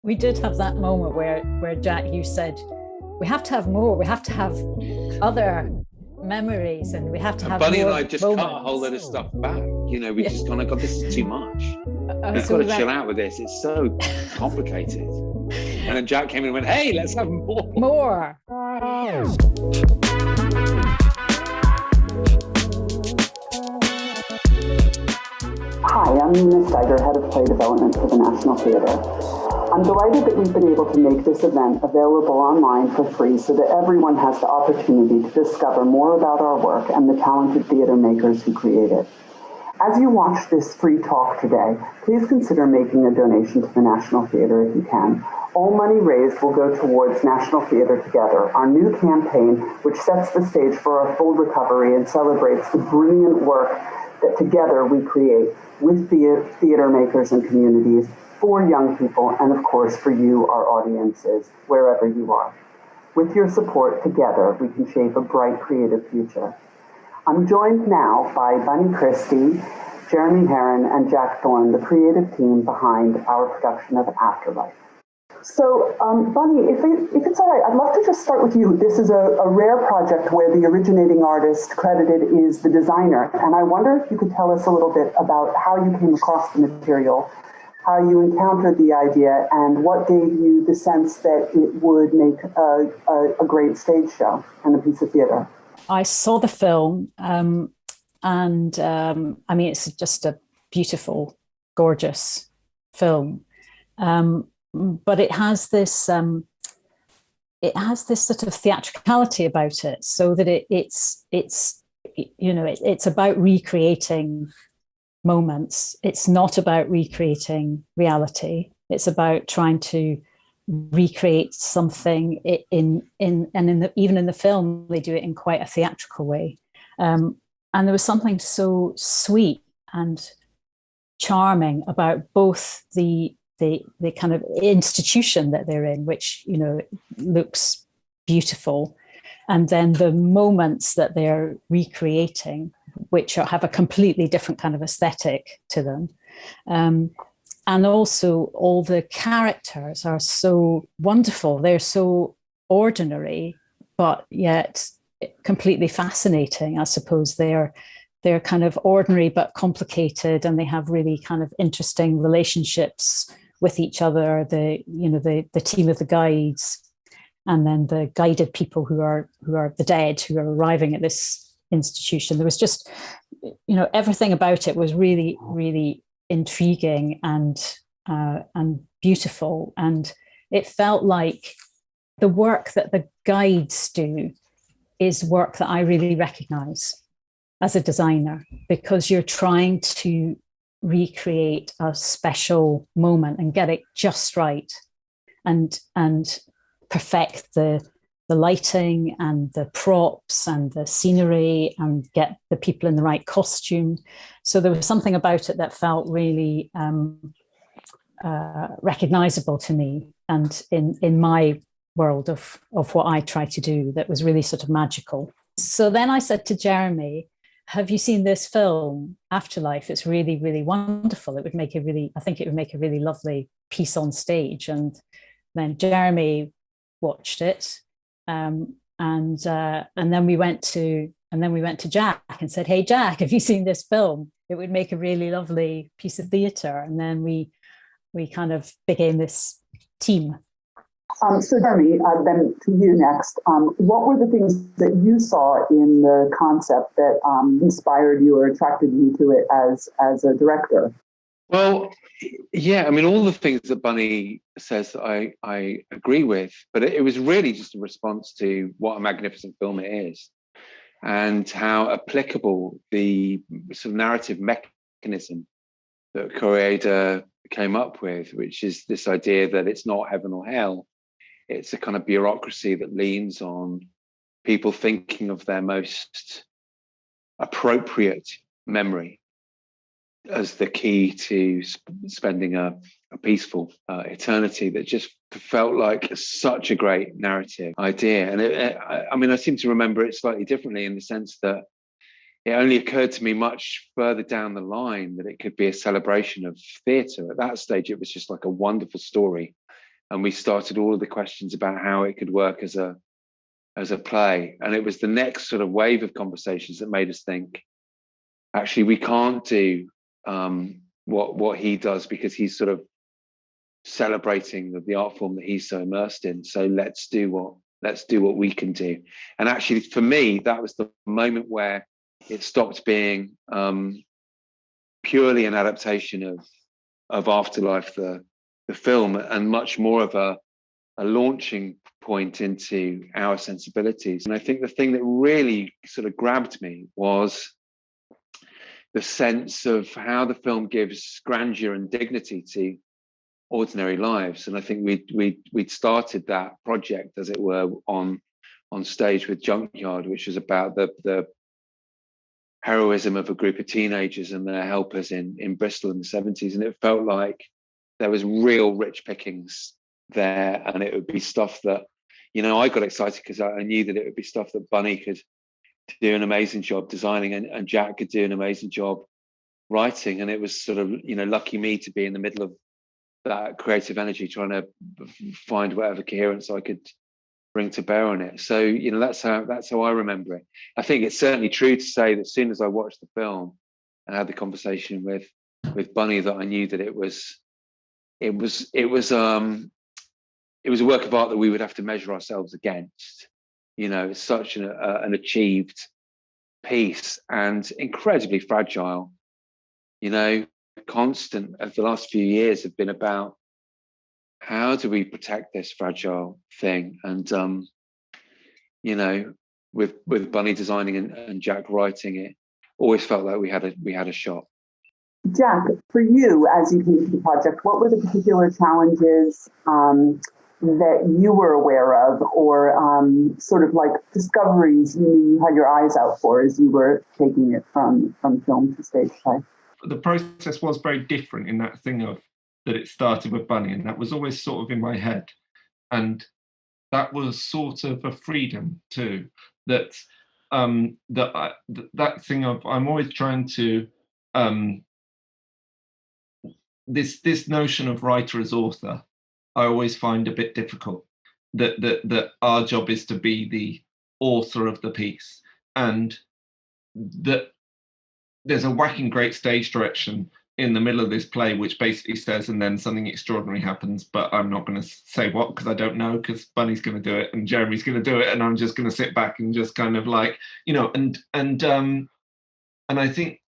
We did have that moment where Jack, you said, we have to have more. We have to have other memories, and we have to have Bunny more and I just moments. cut a whole lot of stuff back. You know, we Yeah. just kind of got, this is too much. We've So got to chill out with this. It's so complicated. And then Jack came in and went, hey, let's have more. More. Hi, I'm Nina Steiger, Head of Play Development for the National Theatre. I'm delighted that we've been able to make this event available online for free so that everyone has the opportunity to discover more about our work and the talented theatre makers who create it. As you watch this free talk today, please consider making a donation to the National Theatre if you can. All money raised will go towards National Theatre Together, our new campaign which sets the stage for our full recovery and celebrates the brilliant work that together we create with theatre makers and communities, for young people, and of course for you, our audiences, wherever you are. With your support, together, we can shape a bright, creative future. I'm joined now by Bunny Christie, Jeremy Herrin, and Jack Thorne, the creative team behind our production of Afterlife. So, Bunny, if it's all right, I'd love to just start with you. This is a rare project where the originating artist credited is the designer, and I wonder if you could tell us a little bit about how you came across the material, how you encountered the idea, and what gave you the sense that it would make a great stage show and a piece of theater. I saw the film, and I mean, it's just a beautiful, gorgeous film. But it has this sort of theatricality about it, so that it's about recreating moments. It's not about recreating reality. It's about trying to recreate something even in the film they do it in quite a theatrical way. And there was something so sweet and charming about both the kind of institution that they're in, which, you know, looks beautiful, and then the moments that they're recreating, which have a completely different kind of aesthetic to them. And also all the characters are so wonderful. They're so ordinary, but yet completely fascinating. I suppose they're kind of ordinary but complicated, and they have really kind of interesting relationships with each other. The team of the guides, and then the guided people who are the dead who are arriving at this institution. There was just, everything about it was really, really intriguing and beautiful, and it felt like the work that the guides do is work that I really recognize as a designer, because you're trying to recreate a special moment and get it just right, and perfect the lighting and the props and the scenery, and get the people in the right costume. So there was something about it that felt really recognizable to me, and in my world of what I try to do, that was really sort of magical. So then I said to Jeremy, have you seen this film, Afterlife? It's really, really wonderful. I think it would make a really lovely piece on stage. And then Jeremy watched it. And then we went to Jack and said, hey, Jack, have you seen this film? It would make a really lovely piece of theatre. And then we kind of became this team. So Jeremy, then to you next. What were the things that you saw in the concept that inspired you or attracted you to it as a director? Well, yeah, I mean, all the things that Bunny says I agree with, but it was really just a response to what a magnificent film it is, and how applicable the sort of narrative mechanism that Kore-eda came up with, which is this idea that it's not heaven or hell. It's a kind of bureaucracy that leans on people thinking of their most appropriate memory as the key to spending a peaceful eternity. That just felt like such a great narrative idea. And I seem to remember it slightly differently, in the sense that it only occurred to me much further down the line that it could be a celebration of theatre. At that stage, it was just like a wonderful story and we started all of the questions about how it could work as a play. And it was the next sort of wave of conversations that made us think, actually, we can't do what he does, because he's sort of celebrating the art form that he's so immersed in. So let's do what we can do. And actually, for me, that was the moment where it stopped being purely an adaptation of Afterlife, the film, and much more of a launching point into our sensibilities. And I think the thing that really sort of grabbed me was the sense of how the film gives grandeur and dignity to ordinary lives. And I think we'd started that project, as it were, on stage with Junkyard, which was about the heroism of a group of teenagers and their helpers in Bristol in the 70s. And it felt like there was real rich pickings there, and it would be stuff that, I got excited because I knew that it would be stuff that Bunny could do an amazing job designing, and Jack could do an amazing job writing. And it was sort of, lucky me to be in the middle of that creative energy, trying to find whatever coherence I could bring to bear on it. So, that's how I remember it. I think it's certainly true to say that as soon as I watched the film and had the conversation with Bunny, that I knew that it was a work of art that we would have to measure ourselves against. It's such an achieved piece, and incredibly fragile. Constant of the last few years have been about how do we protect this fragile thing. And with Bunny designing and Jack writing it, always felt like we had a shot. Jack, for you, as you came to the project, what were the particular challenges that you were aware of, or sort of like discoveries you had your eyes out for as you were taking it from film to stage play? The process was very different in that thing of that it started with Bunny, and that was always sort of in my head. And that was sort of a freedom too, that that thing of, I'm always trying to this notion of writer as author, I always find a bit difficult. That our job is to be the author of the piece, and that there's a whacking great stage direction in the middle of this play, which basically says, and then something extraordinary happens, but I'm not going to say what, because I don't know, because Bunny's going to do it and Jeremy's going to do it, and I'm just going to sit back and just kind of like, and I think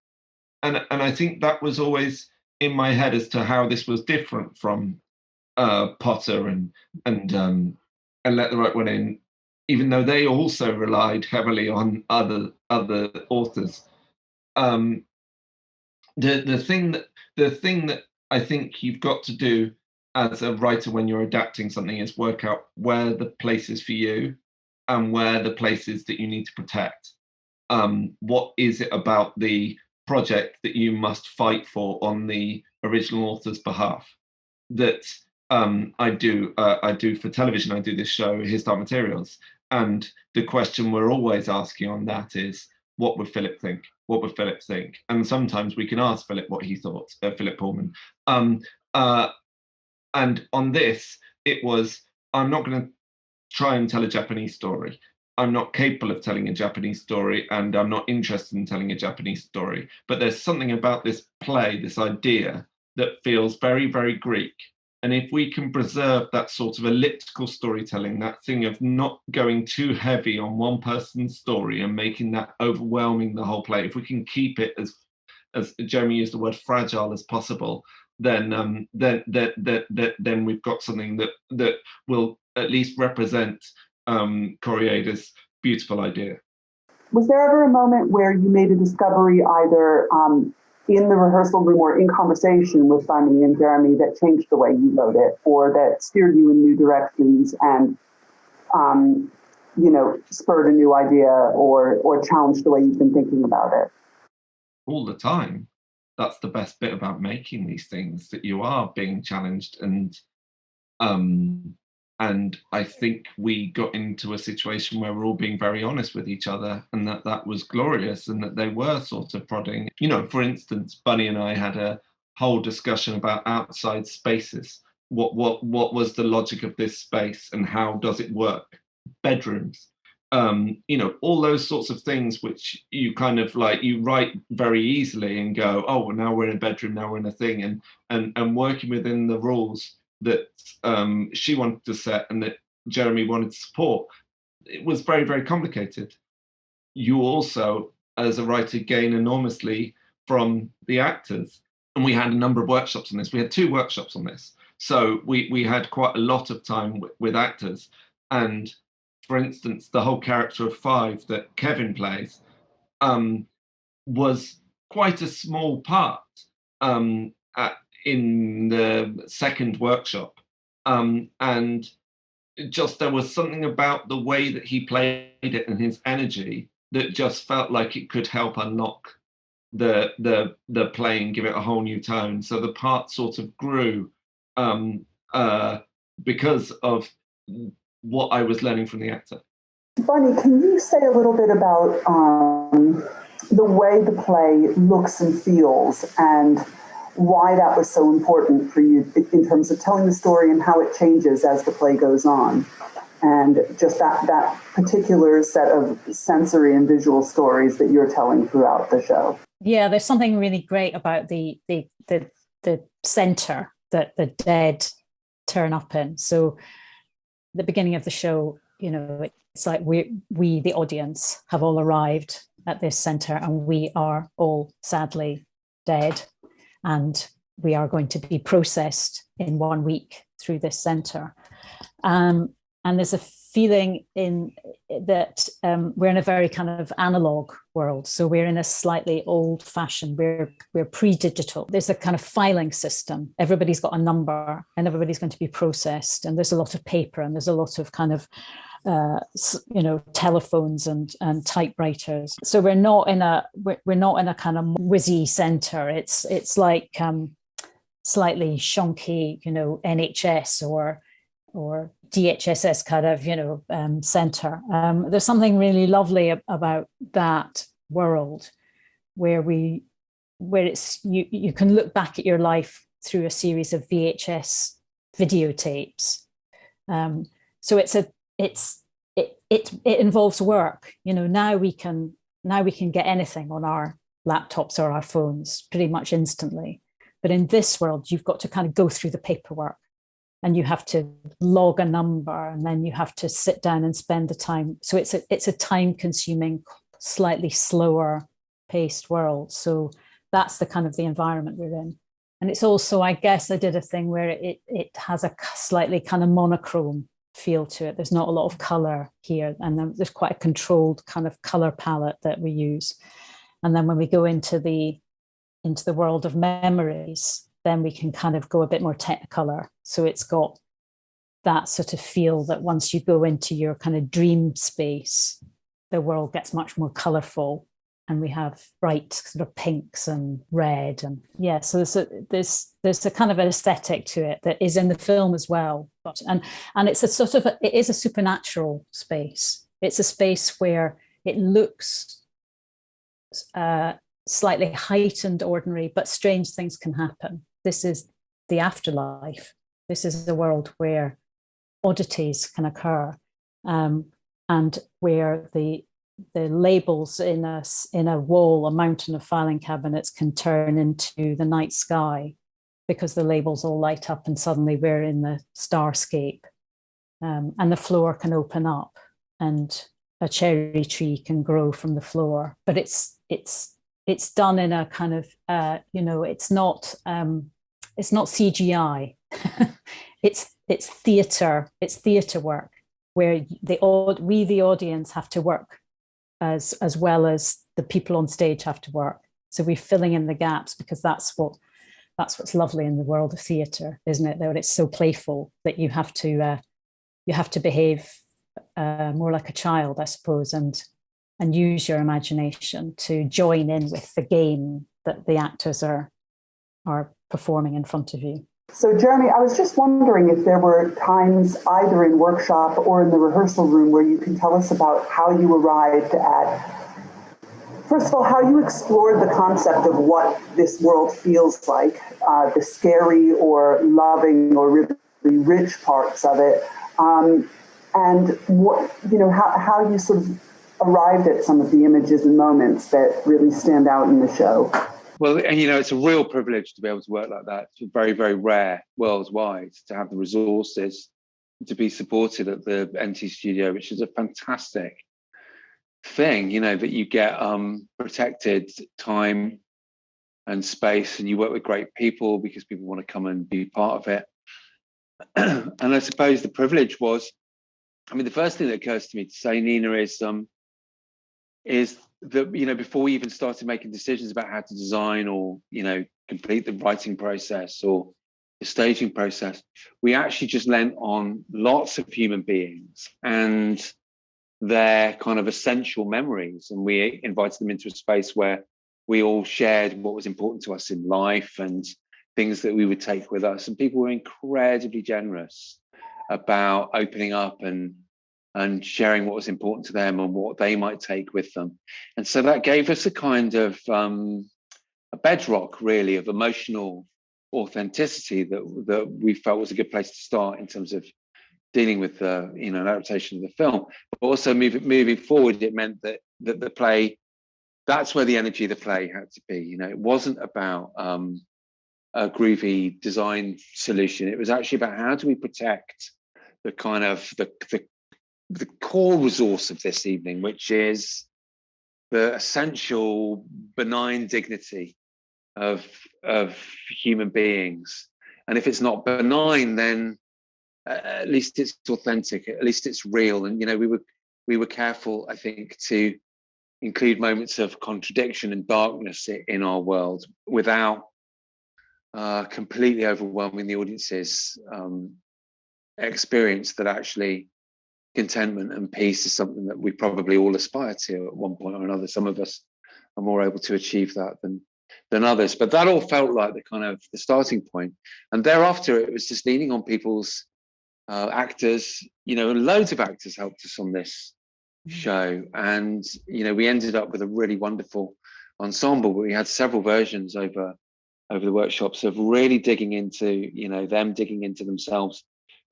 that was always in my head as to how this was different from Potter and Let the Right One In, even though they also relied heavily on other authors. The thing that I think you've got to do as a writer when you're adapting something is work out where the place is for you and where the places that you need to protect. What is it about the project that you must fight for on the original author's behalf? That I do for television. I do this show, His Dark Materials, and the question we're always asking on that is, what would Philip think? What would Philip think? And sometimes we can ask Philip what he thought, Philip Pullman. And on this, it was, I'm not going to try and tell a Japanese story. I'm not capable of telling a Japanese story, and I'm not interested in telling a Japanese story. But there's something about this play, this idea, that feels very, very Greek. And if we can preserve that sort of elliptical storytelling, that thing of not going too heavy on one person's story and making that overwhelming the whole play, if we can keep it as Jeremy used the word, fragile as possible, then we've got something that will at least represent Kore-eda's beautiful idea. Was there ever a moment where you made a discovery either in the rehearsal room or in conversation with Bunny and Jeremy that changed the way you wrote it, or that steered you in new directions and, spurred a new idea or challenged the way you've been thinking about it? All the time. That's the best bit about making these things, that you are being challenged. And I think we got into a situation where we're all being very honest with each other, and that was glorious, and that they were sort of prodding. For instance, Bunny and I had a whole discussion about outside spaces, what was the logic of this space and how does it work? Bedrooms, all those sorts of things which you kind of like, you write very easily and go, oh, well, now we're in a bedroom, now we're in a thing, and working within the rules that she wanted to set and that Jeremy wanted to support. It was very, very complicated. You also, as a writer, gain enormously from the actors. And we had a number of workshops on this. We had 2 workshops on this. So we had quite a lot of time with actors. And for instance, the whole character of 5 that Kevin plays was quite a small part in the second workshop. And just there was something about the way that he played it and his energy that just felt like it could help unlock the play and give it a whole new tone. So the part sort of grew because of what I was learning from the actor. Bunny, can you say a little bit about the way the play looks and feels and why that was so important for you in terms of telling the story and how it changes as the play goes on? And just that particular set of sensory and visual stories that you're telling throughout the show. Yeah, there's something really great about the center that the dead turn up in. So the beginning of the show, it's like we the audience have all arrived at this center and we are all sadly dead, and we are going to be processed in 1 week through this center. And there's a feeling in that we're in a very kind of analog world. So we're in a slightly old fashioned, we're pre-digital. There's a kind of filing system. Everybody's got a number and everybody's going to be processed. And there's a lot of paper and there's a lot of kind of, telephones and typewriters. So we're not in a kind of whizzy center. It's like slightly shonky, NHS or DHSS kind of, center. There's something really lovely about that world where it's you can look back at your life through a series of VHS videotapes. So it involves work. Now we can get anything on our laptops or our phones pretty much instantly. But in this world, you've got to kind of go through the paperwork. And you have to log a number, and then you have to sit down and spend the time. So it's a time-consuming, slightly slower paced world. So that's the kind of the environment we're in. And it's also, I guess I did a thing where it has a slightly kind of monochrome feel to it. There's not a lot of color here, and there's quite a controlled kind of color palette that we use. And then when we go into the world of memories, then we can kind of go a bit more technicolor. So it's got that sort of feel that once you go into your kind of dream space, the world gets much more colorful, and we have bright sort of pinks and red, and so there's a kind of an aesthetic to it that is in the film as well. But and it's a sort of it is a supernatural space. It's a space where it looks slightly heightened ordinary, but strange things can happen. This is the afterlife. This is the world where oddities can occur, and where the labels in a wall, a mountain of filing cabinets, can turn into the night sky because the labels all light up and suddenly we're in the starscape, and the floor can open up and a cherry tree can grow from the floor. But it's done in a kind of it's not CGI. it's theater. It's theater work where we the audience have to work as well as the people on stage have to work. So we're filling in the gaps because that's what's lovely in the world of theater, isn't it? That it's so playful that you have to behave more like a child, I suppose, and use your imagination to join in with the game that the actors are performing in front of you. So Jeremy, I was just wondering if there were times either in workshop or in the rehearsal room where you can tell us about how you arrived at first of all, how you explored the concept of what this world feels like, the scary or loving or really rich parts of it, and what, how you sort of arrived at some of the images and moments that really stand out in the show. Well, and it's a real privilege to be able to work like that. It's very, very rare worldwide to have the resources to be supported at the NT studio, which is a fantastic thing, that you get protected time and space, and you work with great people because people want to come and be part of it. And I suppose the privilege was, the first thing that occurs to me to say, Nina, is that, before we even started making decisions about how to design or, complete the writing process or the staging process, we actually just lent on lots of human beings and their kind of essential memories. And we invited them into a space where we all shared what was important to us in life and things that we would take with us. And people were incredibly generous about opening up and sharing what was important to them and what they might take with them. And so that gave us a kind of a bedrock, really, of emotional authenticity that we felt was a good place to start in terms of dealing with the an adaptation of the film. But also moving forward, it meant that the play, that's where the energy of the play had to be. It wasn't about a groovy design solution. It was actually about how do we protect the kind of the core resource of this evening, which is the essential benign dignity of human beings. And if it's not benign, then at least it's authentic, at least it's real. And we were careful, I think, to include moments of contradiction and darkness in our world without completely overwhelming the audience's experience that actually contentment and peace is something that we probably all aspire to at one point or another. Some of us are more able to achieve that than others, but that all felt like the starting point. And thereafter, it was just leaning on people's actors, and loads of actors helped us on this show. And, we ended up with a really wonderful ensemble, but we had several versions over the workshops of really digging into, them digging into themselves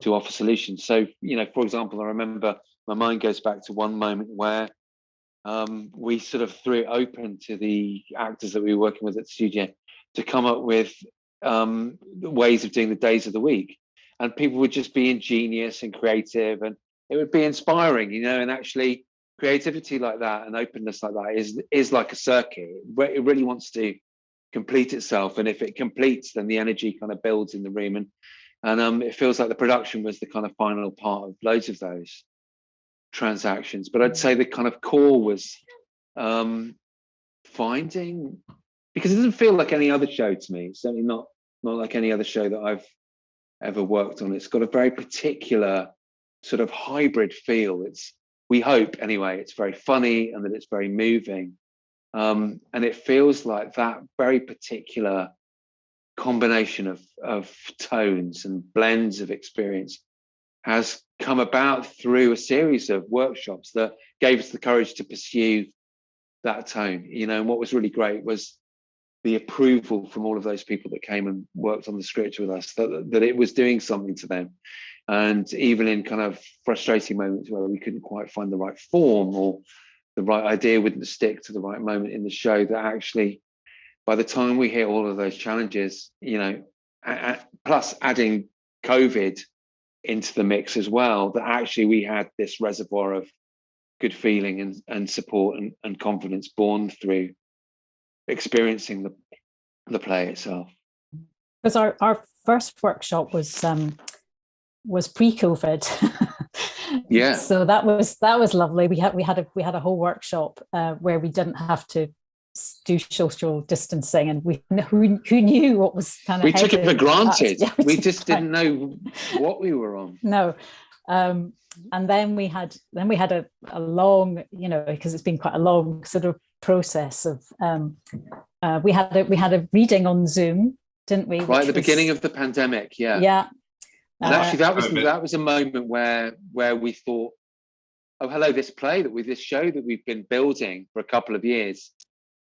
to offer solutions. So, for example, I remember my mind goes back to one moment where we sort of threw it open to the actors that we were working with at the studio to come up with ways of doing the days of the week. And people would just be ingenious and creative, and it would be inspiring, and actually creativity like that and openness like that is like a circuit. It really wants to complete itself. And if it completes, then the energy kind of builds in the room. And it feels like the production was the kind of final part of loads of those transactions. But I'd say the kind of core was finding, because it doesn't feel like any other show to me. It's certainly not like any other show that I've ever worked on. It's got a very particular sort of hybrid feel. We hope anyway, it's very funny and that it's very moving. And it feels like that very particular combination of tones and blends of experience has come about through a series of workshops that gave us the courage to pursue that tone. And what was really great was the approval from all of those people that came and worked on the script with us, that it was doing something to them. And even in kind of frustrating moments where we couldn't quite find the right form or the right idea wouldn't stick to the right moment in the show, that actually by the time we hit all of those challenges, plus adding COVID into the mix as well, that actually we had this reservoir of good feeling and support and confidence born through experiencing the play itself. Because our first workshop was pre-COVID. Yeah. So that was lovely. We had a whole workshop where we didn't have to do social distancing, and who knew what was kind of. We took it for granted. Yeah, we just didn't know what we were on. No. And then we had a long, because it's been quite a long sort of process of we had a reading on Zoom, didn't we? Right at the beginning of the pandemic, yeah. Yeah. And actually that was a moment where we thought, oh hello, this show that we've been building for a couple of years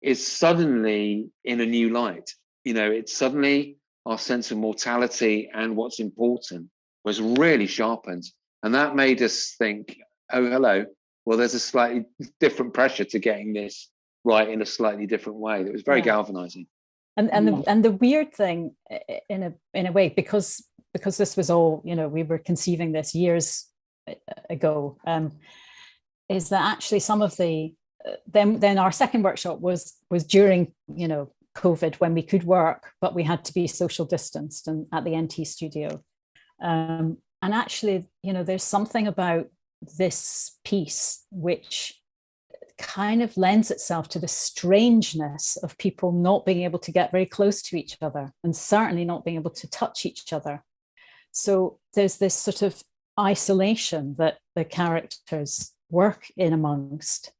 is suddenly in a new light. It's suddenly our sense of mortality and what's important was really sharpened. And that made us think, oh, hello, well, there's a slightly different pressure to getting this right in a slightly different way. That was very galvanizing. And the weird thing in a way, because this was all, we were conceiving this years ago, is that actually some of the then our second workshop was during COVID, when we could work, but we had to be social distanced and at the NT studio. And actually, there's something about this piece which kind of lends itself to the strangeness of people not being able to get very close to each other, and certainly not being able to touch each other. So there's this sort of isolation that the characters work in amongst,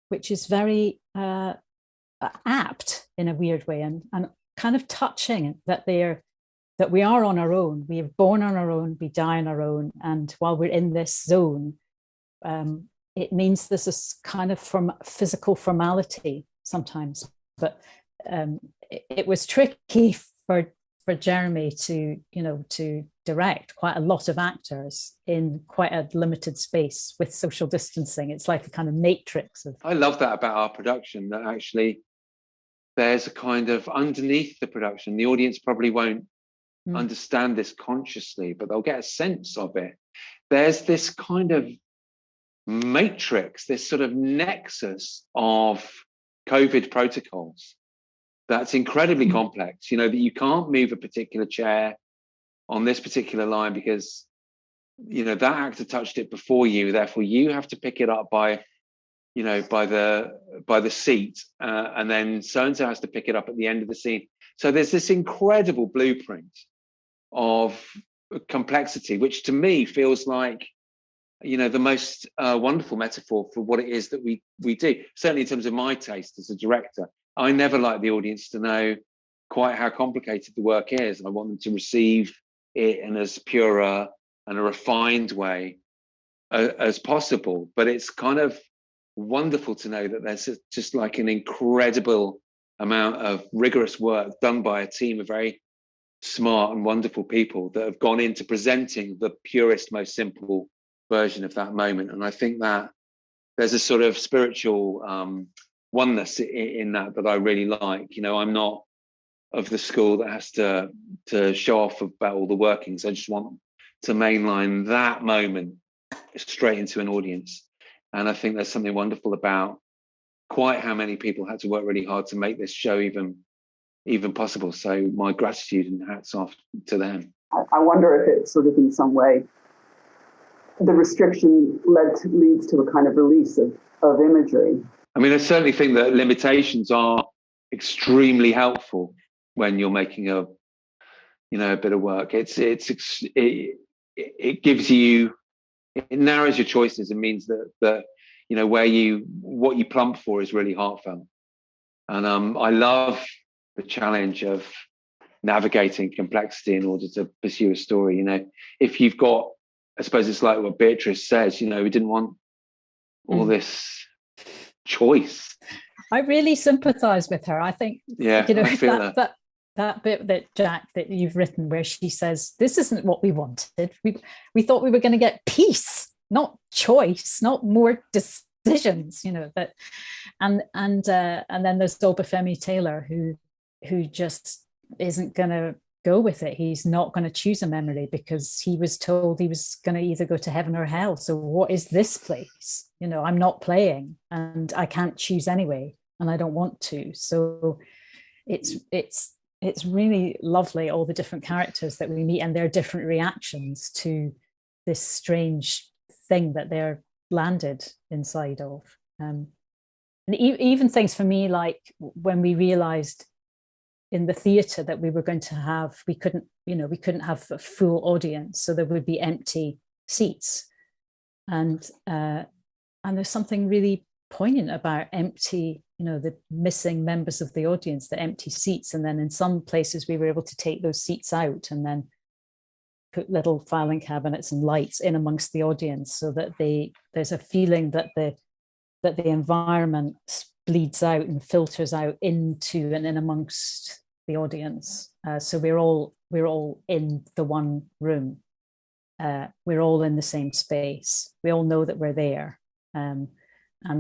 which is very apt in a weird way, and kind of touching that we are on our own. We are born on our own, we die on our own, and while we're in this zone, it means there's this kind of physical formality sometimes. But it was tricky for Jeremy to direct quite a lot of actors in quite a limited space with social distancing. It's like a kind of matrix of. I love that about our production, that actually there's a kind of underneath the production, the audience probably won't understand this consciously, but they'll get a sense of it. There's this kind of matrix, this sort of nexus of COVID protocols that's incredibly complex, that you can't move a particular chair on this particular line because that actor touched it before you, therefore you have to pick it up by the seat, and then so-and-so has to pick it up at the end of the scene. So there's this incredible blueprint of complexity, which to me feels like the most wonderful metaphor for what it is that we do. Certainly in terms of my taste as a director, I never like the audience to know quite how complicated the work is. I want them to receive it in as pure and a refined way as possible. But it's kind of wonderful to know that there's just like an incredible amount of rigorous work done by a team of very smart and wonderful people that have gone into presenting the purest, most simple version of that moment. And I think that there's a sort of spiritual oneness in that I really like. I'm not of the school that has to show off about all the workings. I just want to mainline that moment straight into an audience. And I think there's something wonderful about quite how many people had to work really hard to make this show even possible. So my gratitude and hats off to them. I wonder if it sort of in some way, the restriction leads to a kind of release of imagery. I mean, I certainly think that limitations are extremely helpful when you're making a bit of work. It gives you, it narrows your choices. It means that what you plump for is really heartfelt. And I love the challenge of navigating complexity in order to pursue a story. If you've got, I suppose it's like what Beatrice says, we didn't want all this choice. I really sympathize with her. I think, I feel that bit that Jack, that you've written, where she says, this isn't what we wanted. We thought we were going to get peace, not choice, not more decisions, that, and then there's Obafemi Taylor, who just isn't going to go with it. He's not going to choose a memory because he was told he was going to either go to heaven or hell. So what is this place? I'm not playing, and I can't choose anyway, and I don't want to. So it's really lovely, all the different characters that we meet and their different reactions to this strange thing that they're landed inside of. And even things for me, like when we realized in the theatre that we were going to have, we couldn't have a full audience, so there would be empty seats, and there's something really poignant about empty, the missing members of the audience, the empty seats. And then in some places we were able to take those seats out and then put little filing cabinets and lights in amongst the audience, so that there's a feeling that the environment bleeds out and filters out into and in amongst the audience. So we're all in the one room. We're all in the same space. We all know that we're there. And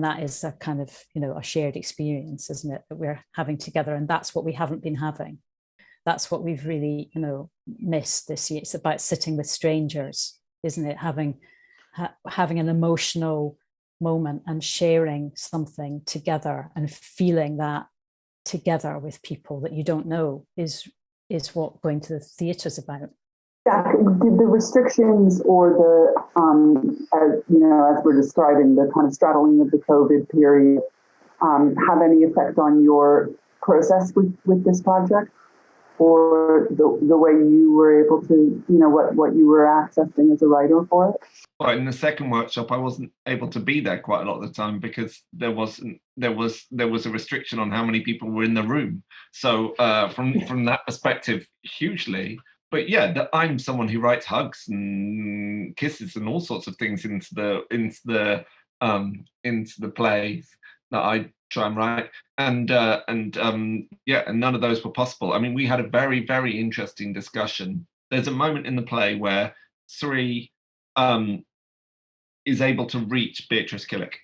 that is a kind of, a shared experience, isn't it, that we're having together. And that's what we haven't been having. That's what we've really, missed this year. It's about sitting with strangers, isn't it? Having an emotional moment and sharing something together and feeling that together with people that you don't know is what going to the theatre is about. Jack, did the restrictions or as we're describing, the kind of straddling of the COVID period, have any effect on your process with this project, or the way you were able to, what you were accessing as a writer for it? Well, in the second workshop, I wasn't able to be there quite a lot of the time because there was a restriction on how many people were in the room. So from that perspective, hugely. But yeah, I'm someone who writes hugs and kisses and all sorts of things into the plays that I try and write, and none of those were possible. I mean, we had a very, very interesting discussion. There's a moment in the play where Sri is able to reach Beatrice Killick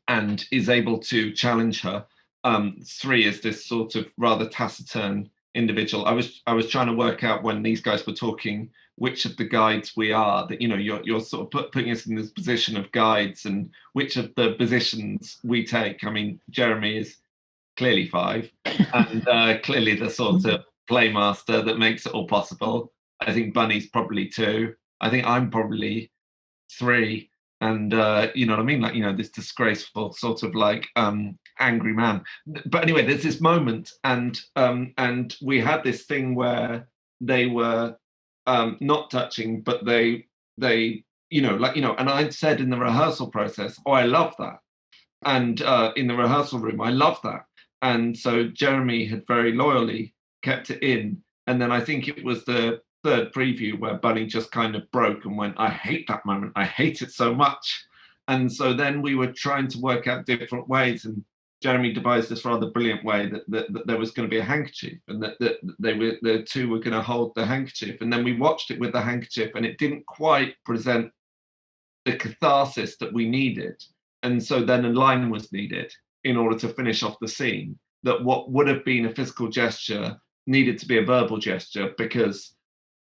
and is able to challenge her. Sri is this sort of rather taciturn individual. I was trying to work out when these guys were talking which of the guides we are, that you're sort of putting us in this position of guides, and which of the positions we take. I mean, Jeremy is clearly 5 and clearly the sort of playmaster that makes it all possible. I think Bunny's probably 2. I think I'm probably 3. And you know what I mean, like, this disgraceful sort of like angry man. But anyway, there's this moment, and we had this thing where they were not touching, but they and I'd said in the rehearsal process, oh, I love that, and in the rehearsal room, I love that, and so Jeremy had very loyally kept it in, and then I think it was the third preview where Bunny just kind of broke and went, I hate that moment. I hate it so much. And so then we were trying to work out different ways, and Jeremy devised this rather brilliant way that there was going to be a handkerchief, and that the two were going to hold the handkerchief. And then we watched it with the handkerchief, and it didn't quite present the catharsis that we needed. And so then a line was needed in order to finish off the scene, that what would have been a physical gesture needed to be a verbal gesture, because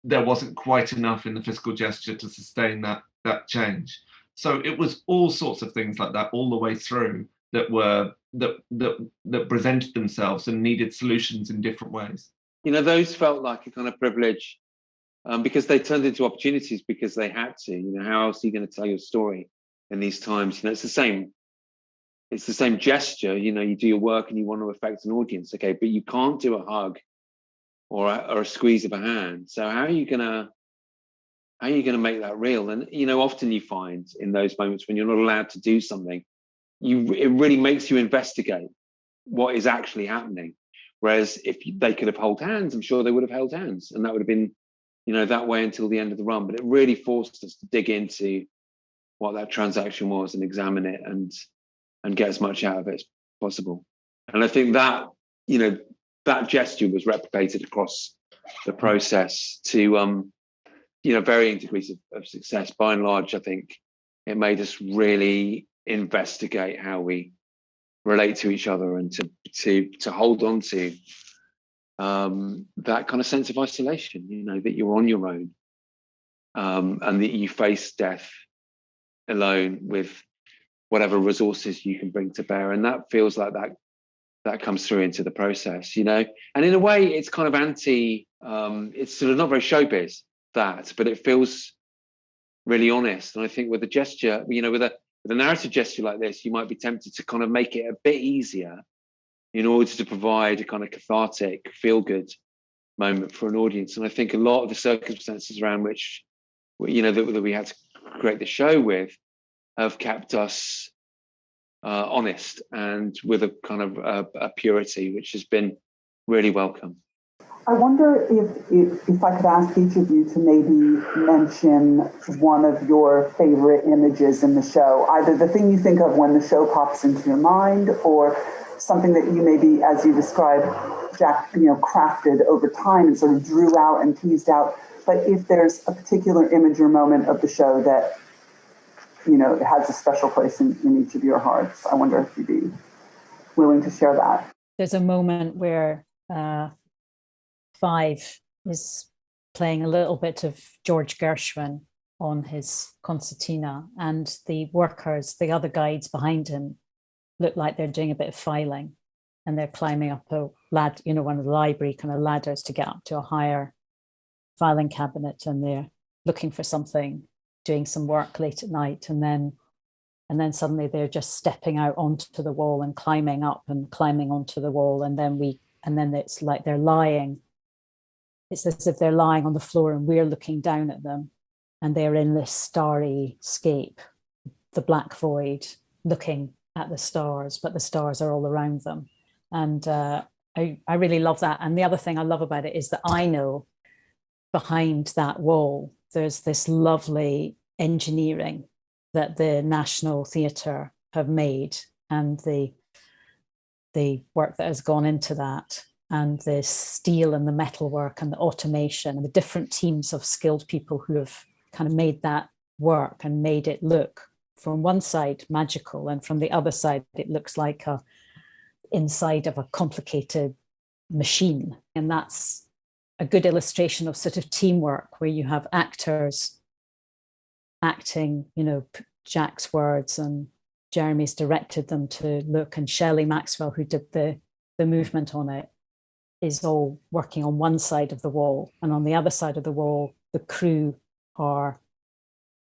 there wasn't quite enough in the physical gesture to sustain that change. So it was all sorts of things like that all the way through that presented themselves and needed solutions in different ways. Those felt like a kind of privilege because they turned into opportunities because they had to. How else are you going to tell your story in these times? It's the same gesture. You do your work and you want to affect an audience, okay, but you can't do a hug or a squeeze of a hand. So how are you gonna make that real? And often you find in those moments when you're not allowed to do something, it really makes you investigate what is actually happening. Whereas if they could have held hands, I'm sure they would have held hands, and that would have been, that way until the end of the run. But it really forced us to dig into what that transaction was and examine it and get as much out of it as possible. And I think that, that gesture was replicated across the process to, varying degrees of success. By and large, I think it made us really investigate how we relate to each other and to hold on to that kind of sense of isolation, that you're on your own and that you face death alone with whatever resources you can bring to bear. And that feels like that comes through into the process, and in a way it's kind of it's sort of not very showbiz, but it feels really honest. And I think with a gesture, with a narrative gesture like this, you might be tempted to kind of make it a bit easier in order to provide a kind of cathartic, feel-good moment for an audience. And I think a lot of the circumstances around which, that we had to create the show with have kept us honest and with a kind of a purity which has been really welcome. I wonder if I could ask each of you to maybe mention one of your favorite images in the show, either the thing you think of when the show pops into your mind, or something that you maybe, as you described, Jack, crafted over time and sort of drew out and teased out. But if there's a particular image or moment of the show that, has a special place in each of your hearts, I wonder if you'd be willing to share that. There's a moment where Five is playing a little bit of George Gershwin on his concertina, and the workers, the other guides behind him, look like they're doing a bit of filing, and they're climbing up a ladder, one of the library kind of ladders to get up to a higher filing cabinet, and they're looking for something, doing some work late at night, and then suddenly they're just stepping out onto the wall and climbing up and climbing onto the wall, and then it's like they're lying. It's as if they're lying on the floor and we're looking down at them, and they're in this starry scape, the black void, looking at the stars, but the stars are all around them. And I really love that. And the other thing I love about it is that I know behind that wall, there's this lovely engineering that the National Theatre have made, and the work that has gone into that, and the steel and the metalwork and the automation and the different teams of skilled people who have kind of made that work and made it look, from one side, magical, and from the other side, it looks like a inside of a complicated machine. And that's a good illustration of sort of teamwork, where you have actors acting, Jack's words, and Jeremy's directed them to look, and Shelley Maxwell, who did the movement on it, is all working on one side of the wall, and on the other side of the wall, the crew are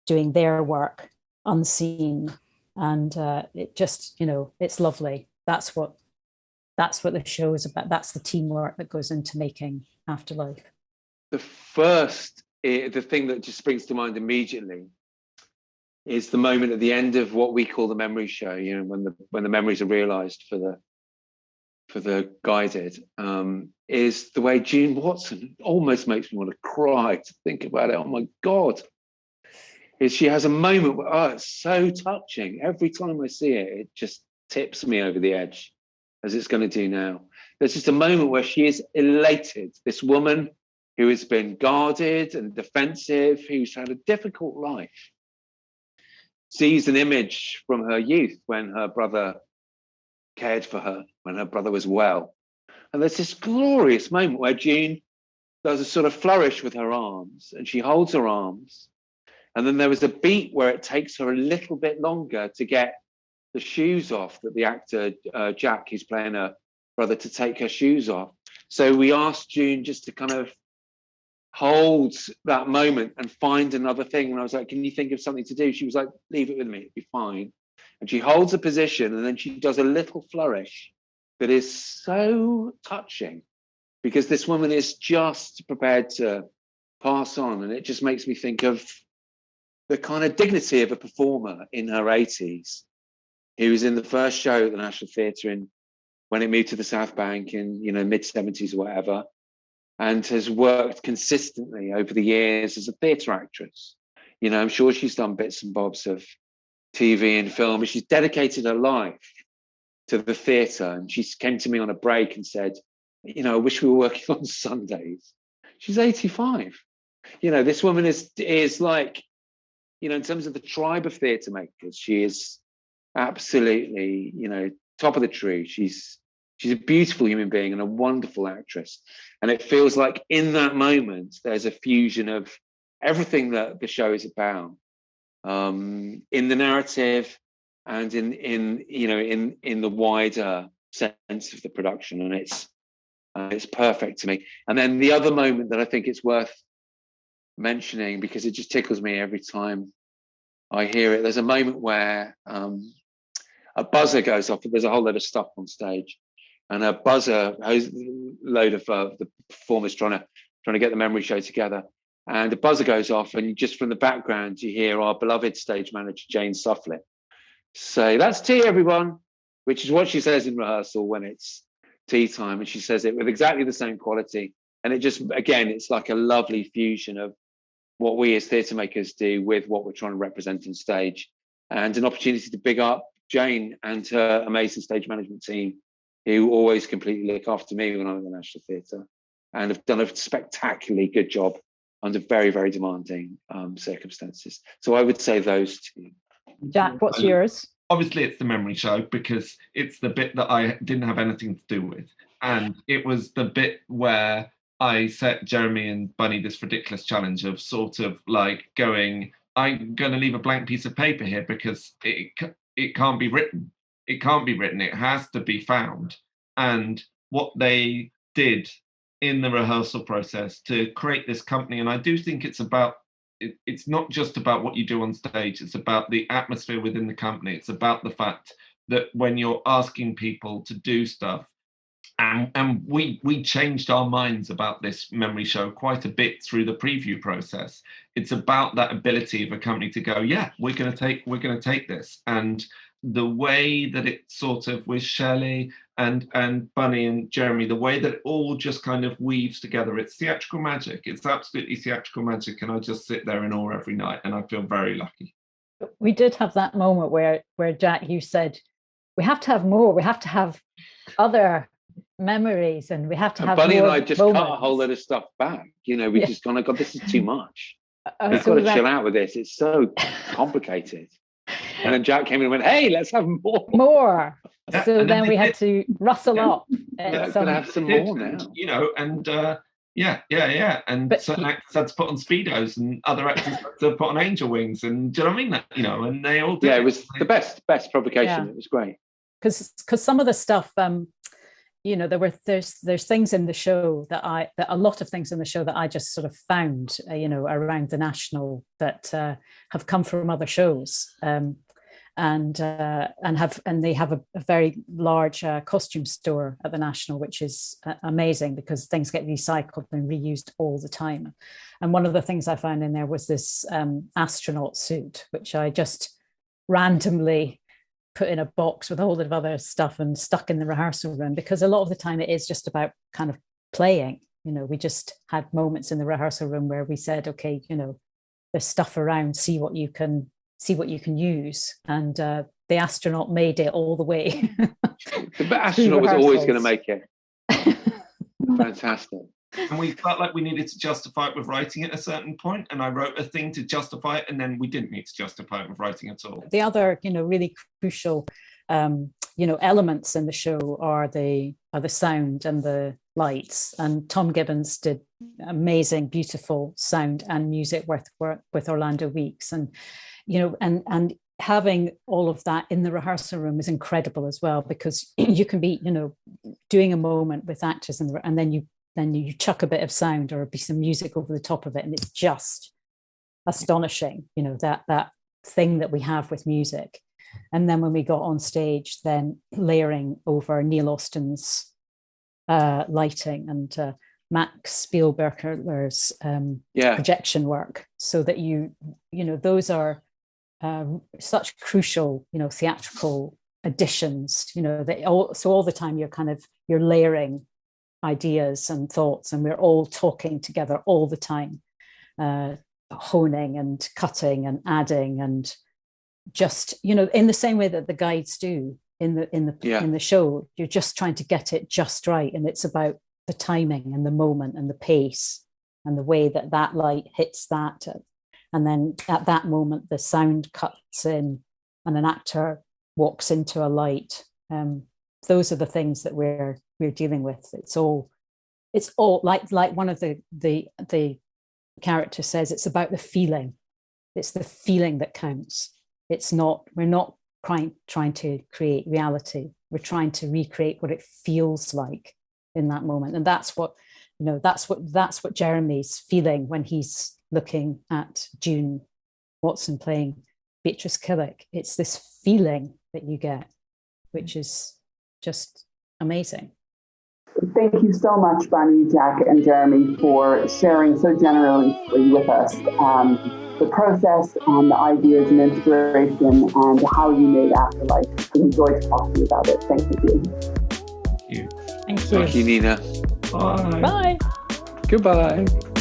doing their work unseen, and it just, it's lovely. That's what the show is about. That's the teamwork that goes into making Afterlife. The thing that just springs to mind immediately is the moment at the end of what we call the memory show, when the memories are realized for the guided, is the way June Watson almost makes me want to cry to think about it. Oh my God. She has a moment where, it's so touching. Every time I see it, it just tips me over the edge, as it's going to do now. There's just a moment where she is elated. This woman who has been guarded and defensive, who's had a difficult life, sees an image from her youth when her brother cared for her, when her brother was well. And there's this glorious moment where June does a sort of flourish with her arms, and she holds her arms. And then there was a beat where it takes her a little bit longer to get the shoes off, that the actor, Jack, who's playing her brother, to take her shoes off. So we asked June just to kind of hold that moment and find another thing. And I was like, can you think of something to do? She was like, leave it with me, it'll be fine. And she holds a position, and then she does a little flourish that is so touching, because this woman is just prepared to pass on. And it just makes me think of the kind of dignity of a performer in her 80s, who was in the first show at the National Theatre when it moved to the South Bank in mid-70s or whatever, and has worked consistently over the years as a theatre actress. I'm sure she's done bits and bobs of TV and film, but she's dedicated her life to the theatre. And she came to me on a break and said, I wish we were working on Sundays. She's 85. This woman is like, in terms of the tribe of theatre makers, she is absolutely, top of the tree. She's a beautiful human being and a wonderful actress. And it feels like in that moment, there's a fusion of everything that the show is about, in the narrative and in the wider sense of the production. And it's perfect to me. And then the other moment that I think it's worth mentioning, because it just tickles me every time I hear it, there's a moment where a buzzer goes off. There's a whole load of stuff on stage, and a buzzer, a load of the performers trying to get the memory show together, and the buzzer goes off, and just from the background you hear our beloved stage manager Jane Sufflin say, "That's tea, everyone," which is what she says in rehearsal when it's tea time, and she says it with exactly the same quality And it just, again, it's like a lovely fusion of what we as theatre makers do with what we're trying to represent on stage, and an opportunity to big up Jane and her amazing stage management team, who always completely look after me when I'm at the National Theatre, and have done a spectacularly good job under very, very demanding circumstances. So I would say those two. Jack, what's yours? Obviously, it's the memory show, because it's the bit that I didn't have anything to do with. And it was the bit where I set Jeremy and Bunny this ridiculous challenge of sort of like going, I'm going to leave a blank piece of paper here because it can't be written. It can't be written. It has to be found. And what they did in the rehearsal process to create this company, and I do think it's about, it's not just about what you do on stage, it's about the atmosphere within the company. It's about the fact that when you're asking people to do stuff, and we changed our minds about this memory show quite a bit through the preview process. It's about that ability of a company to go, yeah, we're going to take this. And the way that it sort of, with Shelley and Bunny and Jeremy, the way that it all just kind of weaves together, it's theatrical magic. It's absolutely theatrical magic, and I just sit there in awe every night, and I feel very lucky. We did have that moment where Jack, you said, we have to have more. We have to have other memories, and we have to have Bunny more and I just moments. cut a whole lot of stuff back. You know, we just gone, God, this is too much. We've so got to chill out with this. It's so complicated. And then Jack came in and went, hey, let's have more. More. Yeah, So and then we had to rustle up. We're going to have some more now. You know, and yeah. And But certain actors had to put on Speedos, and other actors had to put on angel wings. And do you know what I mean? That, you know, and they all did. Yeah, it was the best provocation. Yeah. It was great. Because some of the stuff, you know, there's things in the show that a lot of things in the show that I just sort of found, you know, around the National that have come from other shows, and they have a very large costume store at the National, which is amazing because things get recycled and reused all the time. And one of the things I found in there was this astronaut suit, which I just randomly put in a box with a whole lot of other stuff and stuck in the rehearsal room, because a lot of the time it is just about kind of playing. You know, we just had moments in the rehearsal room where we said, okay, you know, there's stuff around, see what you can use. And the astronaut made it all the way. The astronaut was always going to make it. Fantastic. And we felt like we needed to justify it with writing at a certain point, and I wrote a thing to justify it, and then we didn't need to justify it with writing at all. The other, you know, really crucial, you know, elements in the show are the sound and the lights. And Tom Gibbons did amazing, beautiful sound and music work with Orlando Weeks, and you know, and having all of that in the rehearsal room is incredible as well, because you can be, you know, doing a moment with actors and then you chuck a bit of sound or a piece of music over the top of it, and it's just astonishing, you know, that thing that we have with music. And then when we got on stage, then layering over Neil Austin's lighting and Max Spielberger's projection work, so that you know, those are such crucial, you know, theatrical additions, you know, so all the time you're layering ideas and thoughts, and we're all talking together all the time, honing and cutting and adding, and just, you know, in the same way that the guides do in the show, you're just trying to get it just right, and it's about the timing and the moment and the pace and the way that light hits that, and then at that moment the sound cuts in and an actor walks into a light. Those are the things that we're dealing with. It's all like one of the characters says, it's about the feeling. It's the feeling that counts. We're not trying to create reality. We're trying to recreate what it feels like in that moment. And that's what Jeremy's feeling when he's looking at June Watson playing Beatrice Killick. It's this feeling that you get, which is just amazing. Thank you so much, Bunny, Jack, and Jeremy, for sharing so generously with us the process and the ideas and inspiration and how you made Afterlife. I enjoyed talking to you about it. Thank you. Thank you. Thank you. Thank you, Nina. Bye. Bye. Goodbye.